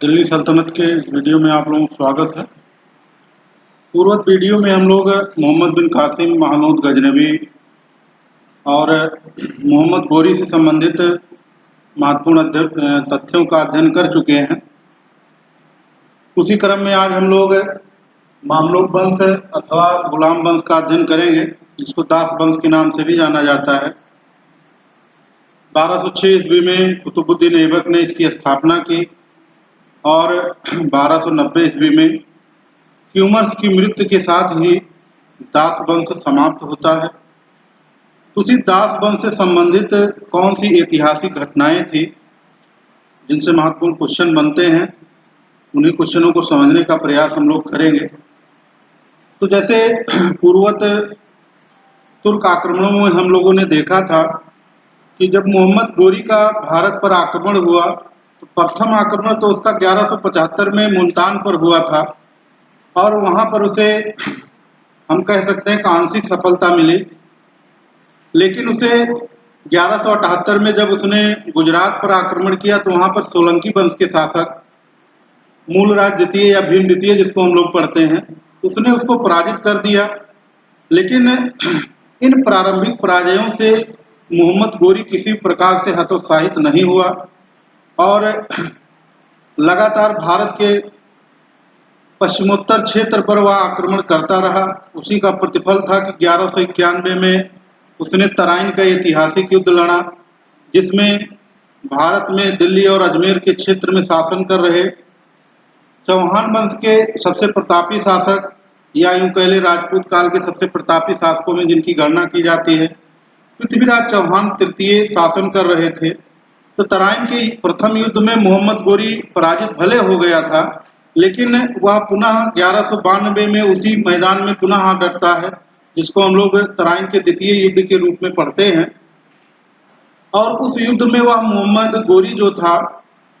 दिल्ली सल्तनत के इस वीडियो में आप लोगों का स्वागत है। पूर्व वीडियो में हम लोग मोहम्मद बिन कासिम महमूद गजनवी और मोहम्मद गोरी से संबंधित महत्वपूर्ण तथ्यों का अध्ययन कर चुके हैं। उसी क्रम में आज हम लोग मामलुक वंश अथवा गुलाम वंश का अध्ययन करेंगे, जिसको दास वंश के नाम से भी जाना जाता है। 1206 ईस्वी में कुतुबुद्दीन ऐबक ने इसकी स्थापना की और 1290 ईस्वी में क्यूमर्स की मृत्यु के साथ ही दास वंश समाप्त होता है। तो उसी दास वंश से संबंधित कौन सी ऐतिहासिक घटनाएं थी जिनसे महत्वपूर्ण क्वेश्चन बनते हैं, उन्हीं क्वेश्चनों को समझने का प्रयास हम लोग करेंगे। तो जैसे पूर्वत तुर्क आक्रमणों में हम लोगों ने देखा था कि जब मोहम्मद गोरी का भारत पर आक्रमण हुआ तो प्रथम आक्रमण तो उसका 1175 में मुल्तान पर हुआ था और वहां पर उसे हम कह सकते हैं कि आंशिक सफलता मिली। लेकिन उसे 1178 में जब उसने गुजरात पर आक्रमण किया तो वहां पर सोलंकी वंश के शासक मूलराज द्वितीय या भीम द्वितीय, जिसको हम लोग पढ़ते हैं, उसने उसको पराजित कर दिया। लेकिन इन प्रारंभिक पराजयों से मोहम्मद गोरी किसी प्रकार से हतोत्साहित नहीं हुआ और लगातार भारत के पश्चिमोत्तर क्षेत्र पर वह आक्रमण करता रहा। उसी का प्रतिफल था कि 1191 में उसने तराइन का ऐतिहासिक युद्ध लड़ा, जिसमें भारत में दिल्ली और अजमेर के क्षेत्र में शासन कर रहे चौहान वंश के सबसे प्रतापी शासक, या यूं कह ले राजपूत काल के सबसे प्रतापी शासकों में जिनकी गणना की जाती है, पृथ्वीराज चौहान तृतीय शासन कर रहे थे। तो तराइन के प्रथम युद्ध में मोहम्मद गोरी पराजित भले हो गया था, लेकिन वह पुनः 1192 में उसी मैदान में पुनः आ डटता है, जिसको हम लोग तराइन के द्वितीय युद्ध के रूप में पढ़ते हैं। और उस युद्ध में वह मोहम्मद गोरी जो था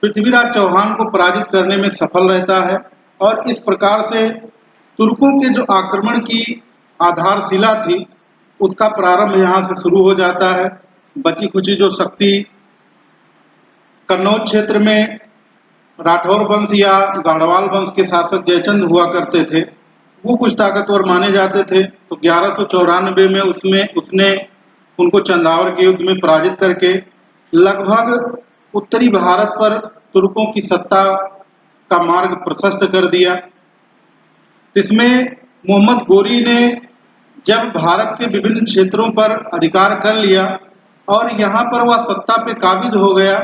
पृथ्वीराज चौहान को पराजित करने में सफल रहता है और इस प्रकार से तुर्कों के जो आक्रमण की आधारशिला थी उसका प्रारंभ यहाँ से शुरू हो जाता है। बची खुची जो शक्ति कन्नौज क्षेत्र में राठौर वंश या गाढ़वाल वंश के शासक जयचंद हुआ करते थे, वो कुछ ताकतवर माने जाते थे। तो 1194 में उसने उनको चंदावर के युद्ध में पराजित करके लगभग उत्तरी भारत पर तुर्कों की सत्ता का मार्ग प्रशस्त कर दिया। इसमें मोहम्मद गोरी ने जब भारत के विभिन्न क्षेत्रों पर अधिकार कर लिया और यहाँ पर वह सत्ता पे काबिज हो गया,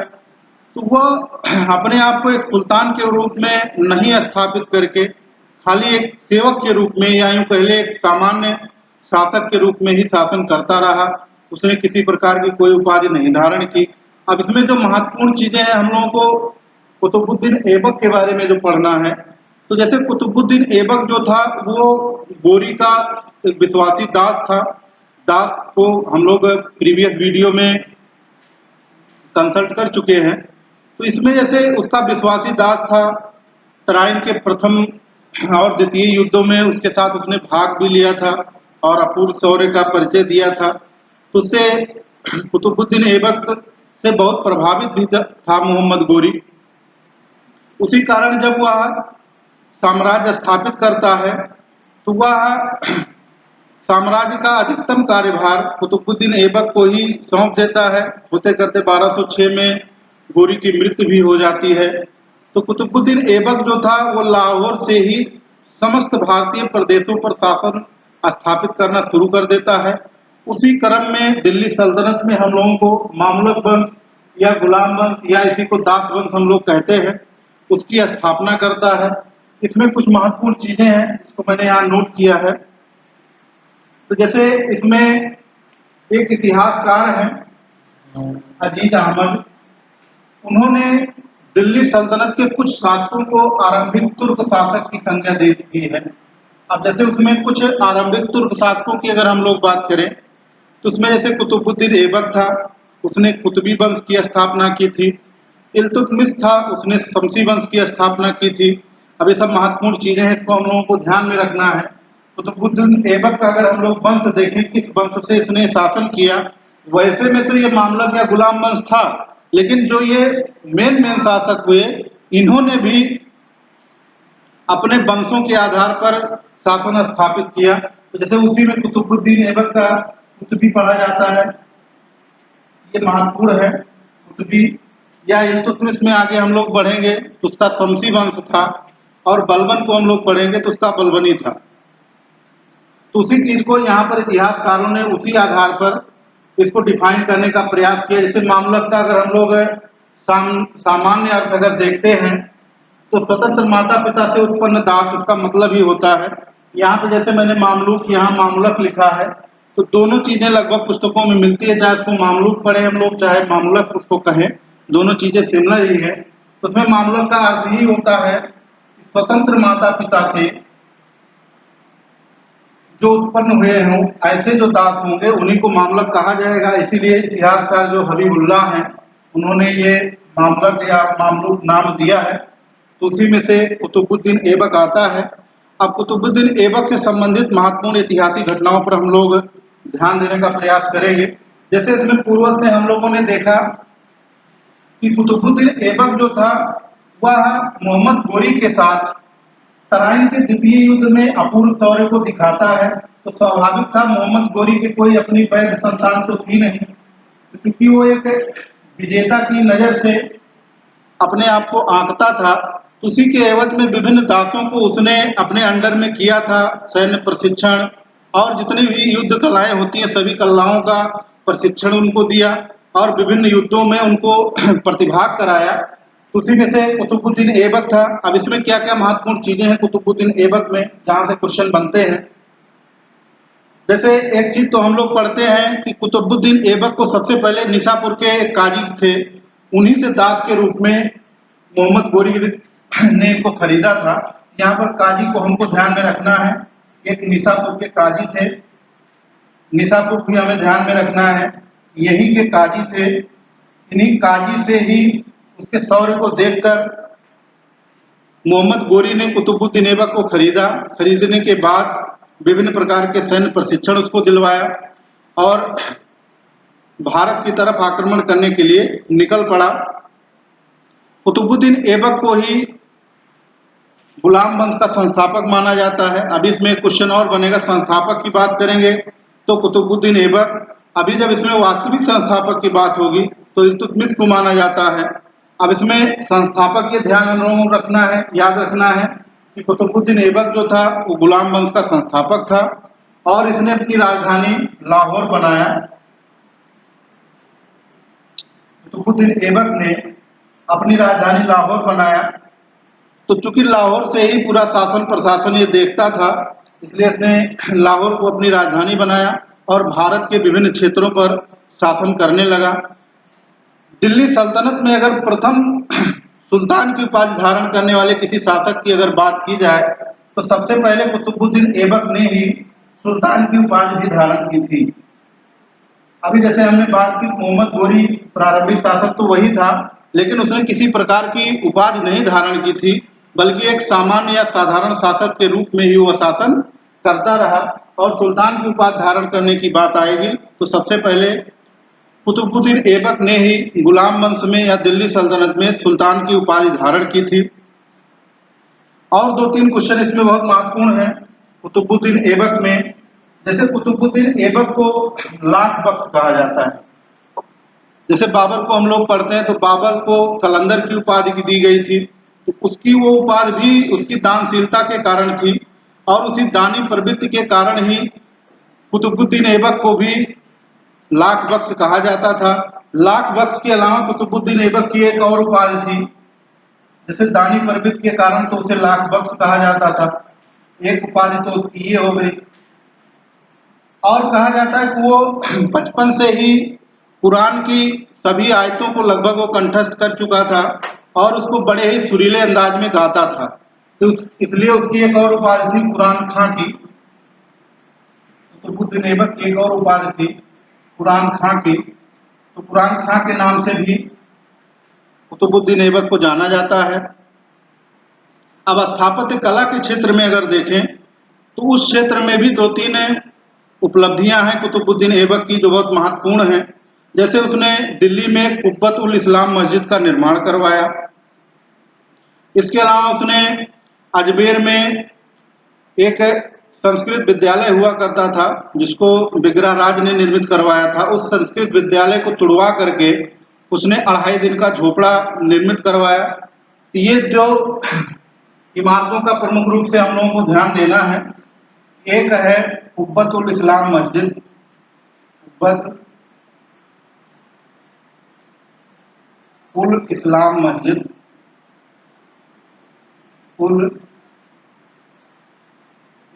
तो वह अपने आप को एक सुल्तान के रूप में नहीं स्थापित करके खाली एक सेवक के रूप में या यूं पहले एक सामान्य शासक के रूप में ही शासन करता रहा। उसने किसी प्रकार की कोई उपाधि नहीं धारण की। अब इसमें जो महत्वपूर्ण चीजें हैं, हम लोगों को कुतुबुद्दीन ऐबक के बारे में जो पढ़ना है, तो जैसे कुतुबुद्दीन ऐबक जो था वो गोरी का एक विश्वासी दास था। दास को हम लोग प्रीवियस वीडियो में कंसल्ट कर चुके हैं। तो इसमें जैसे उसका विश्वासी दास था, तराइन के प्रथम और द्वितीय युद्धों में उसके साथ उसने भाग भी लिया था और अपूर्व शौर्य का परिचय दिया था। तो उससे कुतुबुद्दीन ऐबक से बहुत प्रभावित भी था मोहम्मद गोरी। उसी कारण जब वह साम्राज्य स्थापित करता है तो वह साम्राज्य का अधिकतम कार्यभार कुतुबुद्दीन ऐबक को ही सौंप देता है। होते करते 1206 में गोरी की मृत्यु भी हो जाती है। तो कुतुबुद्दीन ऐबक जो था वो लाहौर से ही समस्त भारतीय प्रदेशों पर शासन स्थापित करना शुरू कर देता है। उसी क्रम में दिल्ली सल्तनत में हम लोगों को मामलुक वंश या गुलाम वंश या इसी को दास वंश हम लोग कहते हैं, उसकी स्थापना करता है। इसमें कुछ महत्वपूर्ण चीजें हैं जिसको मैंने यहाँ नोट किया है। तो जैसे इसमें एक इतिहासकार हैं अजीज अहमद, उन्होंने दिल्ली सल्तनत के कुछ शासकों को आरंभिक तुर्क शासक की संज्ञा दे दी है। अब जैसे उसमें कुछ आरंभिक तुर्क शासकों की अगर हम लोग बात करें तो उसमें जैसे कुतुबुद्दीन ऐबक था, उसने कुतुबी वंश की स्थापना की थी। इल्तुतमिश था, उसने शमसी वंश की स्थापना की थी। अब ये सब महत्वपूर्ण चीजें हैं, इसको हम लोगों को ध्यान में रखना है। कुतुबुद्दीन ऐबक का अगर हम लोग वंश देखें, किस वंश से इसने शासन किया, वैसे में तो ये मामलक या गुलाम वंश था, लेकिन जो ये मेन शासक हुए इन्होंने भी अपने वंशों के आधार पर शासन स्थापित किया। तो जैसे उसी में कुतुबुद्दीन ऐबक का कुतुबी पढ़ा जाता है, ये महत्वपूर्ण है कुतुबी। या इल्तुतमिश में आगे हम लोग बढ़ेंगे तो उसका शमसी वंश था, और बलबन को हम लोग पढ़ेंगे तो उसका बलबनी था। तो उसी चीज को यहाँ पर इतिहासकारों ने उसी आधार पर इसको डिफाइन करने का प्रयास किया। जैसे मामलक का अगर हम लोग सामान्य अर्थ अगर देखते हैं तो स्वतंत्र माता पिता से उत्पन्न दास, उसका मतलब ही होता है। यहाँ पे जैसे मैंने मामलूक यहाँ मामलक लिखा है, तो दोनों चीजें लगभग पुस्तकों में मिलती है, चाहे उसको मामलूक पढ़े हम लोग चाहे मामलक उसको कहें, दोनों चीजें सिमिलर ही है। उसमें मामलक का अर्थ ही होता है स्वतंत्र माता पिता से जो उत्पन्न हुए हों, ऐसे जो दास होंगे उन्हीं को मामलक कहा जाएगा। इसीलिए इतिहासकार जो हबीबुल्लाह हैं उन्होंने ये मामलक या मामलूक नाम दिया है। तो उसी में से कुतुबुद्दीन ऐबक आता है। अब कुतुबुद्दीन ऐबक से संबंधित महत्वपूर्ण ऐतिहासिक घटनाओं पर हम लोग ध्यान देने का प्रयास करेंगे। जैसे इसमें पूर्वज में हम लोगों ने देखा कि कुतुबुद्दीन ऐबक जो था वह मोहम्मद गोरी के साथ तराइन के द्वितीय युद्ध में अपूर्व शौर्य को दिखाता है। तो स्वाभाविक था, मोहम्मद गोरी के कोई अपनी वैध संतान तो थी नहीं, क्योंकि वो एक विजेता की नजर से अपने आप को आंकता था। उसी के एवज में विभिन्न दासों को उसने अपने अंडर में किया था, सैन्य प्रशिक्षण और जितनी भी युद्ध कलाएं होती हैं सभी कलाओं का प्रशिक्षण उनको दिया और विभिन्न युद्धों में उनको प्रतिभाग कराया। उसी में से कुतुबुद्दीन ऐबक था। अब इसमें क्या क्या महत्वपूर्ण चीजें हैं कुतुबुद्दीन ऐबक में, जहां से क्वेश्चन बनते हैं। जैसे एक चीज तो हम लोग पढ़ते हैं कि कुतुबुद्दीन ऐबक को सबसे पहले निशापुर के काजी थे, उन्हीं से दास के रूप में मोहम्मद गोरी ने इनको खरीदा था। यहाँ पर काजी को हमको ध्यान में रखना है, एक निशापुर के काजी थे, निशापुर भी हमें ध्यान में रखना है, यही के काजी थे। इन्हीं काजी से ही उसके शौर्य को देखकर मोहम्मद गोरी ने कुतुबुद्दीन ऐबक को खरीदा। खरीदने के बाद विभिन्न प्रकार के सैन्य प्रशिक्षण उसको दिलवाया और भारत की तरफ आक्रमण करने के लिए निकल पड़ा। कुतुबुद्दीन ऐबक को ही गुलाम वंश का संस्थापक माना जाता है। अभी इसमें क्वेश्चन और बनेगा, संस्थापक की बात करेंगे तो कुतुबुद्दीन ऐबक, अभी जब इसमें वास्तविक संस्थापक की बात होगी तो इल्तुतमिश को माना जाता है। अब इसमें संस्थापक ये ध्यान हम लोगों को रखना है, याद रखना है कि कुतुबुद्दीन ऐबक जो था वो गुलाम वंश का संस्थापक था और इसने अपनी राजधानी लाहौर बनाया। कुतुबुद्दीन ऐबक ने अपनी राजधानी लाहौर बनाया। तो चूंकि लाहौर से ही पूरा शासन प्रशासन ये देखता था, इसलिए इसने लाहौर को अपनी राजधानी बनाया और भारत के विभिन्न क्षेत्रों पर शासन करने लगा। दिल्ली सल्तनत में अगर प्रथम सुल्तान की उपाधि धारण करने वाले किसी शासक की अगर बात की जाए तो सबसे पहले कुतुबुद्दीन ऐबक ने ही सुल्तान की उपाधि भी धारण की थी। अभी जैसे हमने बात की मोहम्मद गोरी प्रारंभिक शासक तो वही था, लेकिन उसने किसी प्रकार की उपाधि नहीं धारण की थी, बल्कि एक सामान्य या साधारण शासक के रूप में ही वह शासन करता रहा। और सुल्तान की उपाधि धारण करने की बात आएगी तो सबसे पहले कुतुबुद्दीन ऐबक ने ही गुलाम वंश में या दिल्ली सल्तनत में सुल्तान की उपाधि धारण की थी। और दो तीन क्वेश्चन इसमें बहुत महत्वपूर्ण है कुतुबुद्दीन ऐबक में। जैसे कुतुबुद्दीन ऐबक को लाख बख्श कहा जाता है। जैसे बाबर को हम लोग पढ़ते हैं तो बाबर को कलंदर की उपाधि दी गई थी, तो उसकी वो उपाधि भी उसकी दानशीलता के कारण थी और उसी दानी प्रवृत्ति के कारण ही कुतुबुद्दीन ऐबक को भी लाख बख्श कहा जाता था। लाख बख्श के अलावा कुतुबुद्दीन ऐबक की एक और उपाधि थी, जैसे दानी प्रवृत्ति के कारण तो उसे लाख बख्श कहा जाता था, एक उपाधि तो उसकी ये हो गई। और कहा जाता है कि वो बचपन से ही कुरान की सभी आयतों को लगभग वो कंठस्थ कर चुका था और उसको बड़े ही सुरीले अंदाज में गाता था, तो इसलिए उसकी एक और उपाधि थी कुरान खां की। कुतुबुद्दीन ऐबक की एक और उपाधि थी कुरान खां की, तो कुरान खां के नाम से भी कुतुबुद्दीन ऐबक को जाना जाता है। अब स्थापत्य कला के क्षेत्र में अगर देखें तो उस क्षेत्र में भी दो तीन उपलब्धियां हैं कुतुबुद्दीन ऐबक की जो बहुत महत्वपूर्ण हैं। जैसे उसने दिल्ली में कुब्बत उल इस्लाम मस्जिद का निर्माण करवाया, इसके अलावा उसने अजमेर में एक संस्कृत विद्यालय हुआ करता था जिसको विग्रह राज ने निर्मित करवाया था। उस संस्कृत विद्यालय को तुड़वा करके उसने 2.5 दिन का झोपड़ा निर्मित करवाया। ये जो इमारतों का प्रमुख रूप से हम लोगों को ध्यान देना है, एक है कुब्बत उल इस्लाम मस्जिद, कुब्बत उल इस्लाम मस्जिद, उल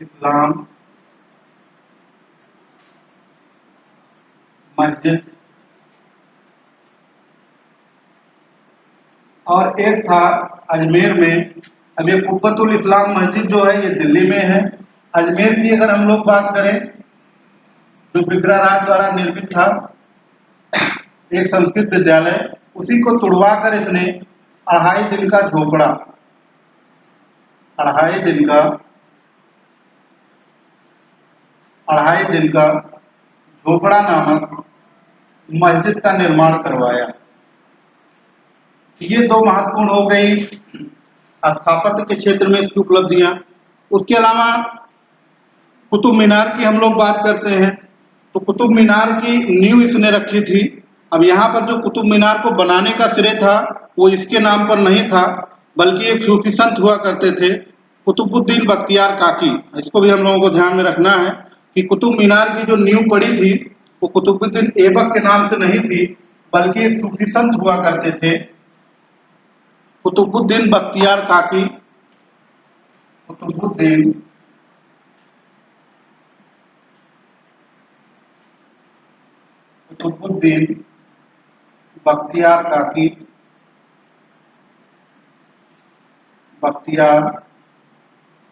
इस्लाम मस्जिद, और एक था अजमेर में। अब ये कुब्बत उल इस्लाम मस्जिद जो है ये दिल्ली में है। अजमेर की अगर हम लोग बात करें, जो विग्रह राज द्वारा निर्मित था एक संस्कृत विद्यालय, उसी को तुड़वा कर इसने 2.5 दिन का झोपड़ा, 2.5 दिन का 2.5 दिन का झोपड़ा नामक मस्जिद का निर्माण करवाया। ये 2 महत्वपूर्ण हो गई स्थापत्य के क्षेत्र में इसकी उपलब्धियां। उसके अलावा कुतुब मीनार की हम लोग बात करते हैं तो कुतुब मीनार की नींव इसने रखी थी। अब यहाँ पर जो कुतुब मीनार को बनाने का श्रेय था वो इसके नाम पर नहीं था, बल्कि एक सूफी संत हुआ करते थे कुतुबुद्दीन बख्तियार काकी। इसको भी हम लोगों को ध्यान में रखना है कि कुतुब मीनार की जो नींव पड़ी थी वो कुतुबुद्दीन ऐबक के नाम से नहीं थी, बल्कि एक सूफी संत हुआ करते थे कुतुबुद्दीन बख्तियार काकी। कुतुबुद्दीन कुतुबुद्दीन बख्तियार काकी, बख्तियार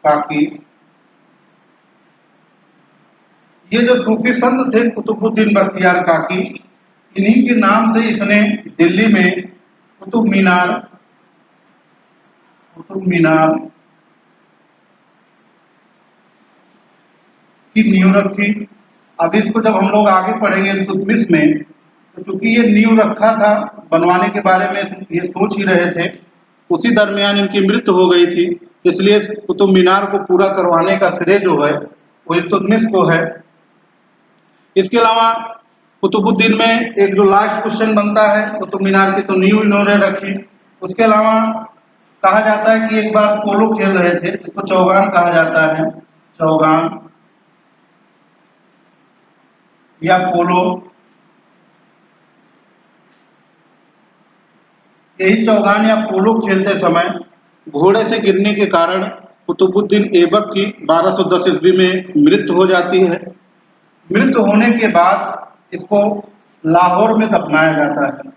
काकी। ये जो सूफी संत थे कुतुबुद्दीन बख्तियार काकी, इन्हीं के नाम से इसने दिल्ली में कुतुब मीनार की नींव रखी। अब इसको जब हम लोग आगे पढ़ेंगे इल्तुतमिश में, तो चूंकि ये नींव रखा था, बनवाने के बारे में ये सोच ही रहे थे, उसी दरमियान इनकी मृत्यु हो गई थी, इसलिए कुतुब मीनार को पूरा करवाने का श्रेय जो है वो इल्तुतमिश को है। इसके अलावा कुतुबुद्दीन में एक जो लास्ट क्वेश्चन बनता है, कुतुब मीनार की तो नींव इन्होंने रखी। उसके अलावा कहा जाता है कि एक बार पोलो खेल रहे थे, जिसको चौगान कहा जाता है, चौगान या पोलो। यही चौगान या पोलो खेलते समय घोड़े से गिरने के कारण कुतुबुद्दीन ऐबक की 1210 ईस्वी में मृत्यु हो जाती है। मृत्यु होने के बाद इसको लाहौर में दफनाया जाता है,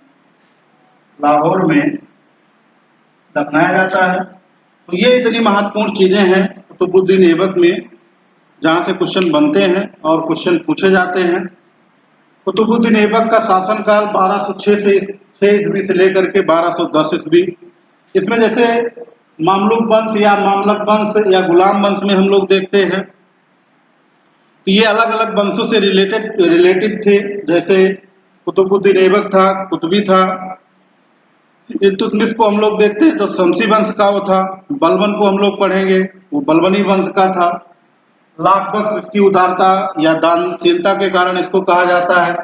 लाहौर में दफनाया जाता है। तो ये इतनी महत्वपूर्ण चीजें हैं कुतुबुद्दीन ऐबक में, जहाँ से क्वेश्चन बनते हैं और क्वेश्चन पूछे जाते हैं। कुतुबुद्दीन ऐबक का शासनकाल 1206 ईस्वी से लेकर के 1210 ईस्वी। इसमें जैसे मामलुक वंश या मामलक वंश या गुलाम वंश में हम लोग देखते हैं तो ये अलग अलग वंशों से रिलेटेड थे। जैसे कुतुबुद्दीन ऐबक था, कुतुबी था। इल्तुतमिश को हम लोग देखते हैं तो शमसी वंश का वो था। बलबन को हम लोग पढ़ेंगे, वो बलबनी वंश का था। लाख बख्श इसकी उदारता या दानशीलता के कारण इसको कहा जाता है।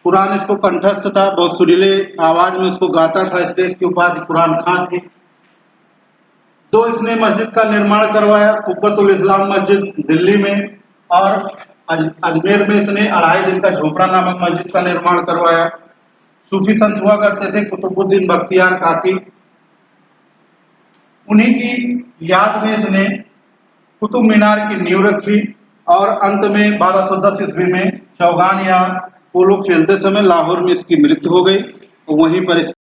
कुरान इसको कंठस्थ था, बहुत सुरीले आवाज में इसको गाता था, इसलिए इसकी उपाधि कुरान खां थी। 2 इसने मस्जिद का निर्माण करवाया, कुब्बत उल इस्लाम मस्जिद दिल्ली में, और अजमेर में इसने 2.5 दिन का झोपड़ा नामक मस्जिद का निर्माण करवाया। सूफी संत हुआ करते थे कुतुबुद्दीन बख्तियार काकी, उन्हीं की याद में इसने कुतुब मीनार की नींव रखी। और अंत में 1210 ईस्वी में चौगान या पोलो खेलते समय लाहौर में इसकी मृत्यु हो गई और वहीं पर इसकी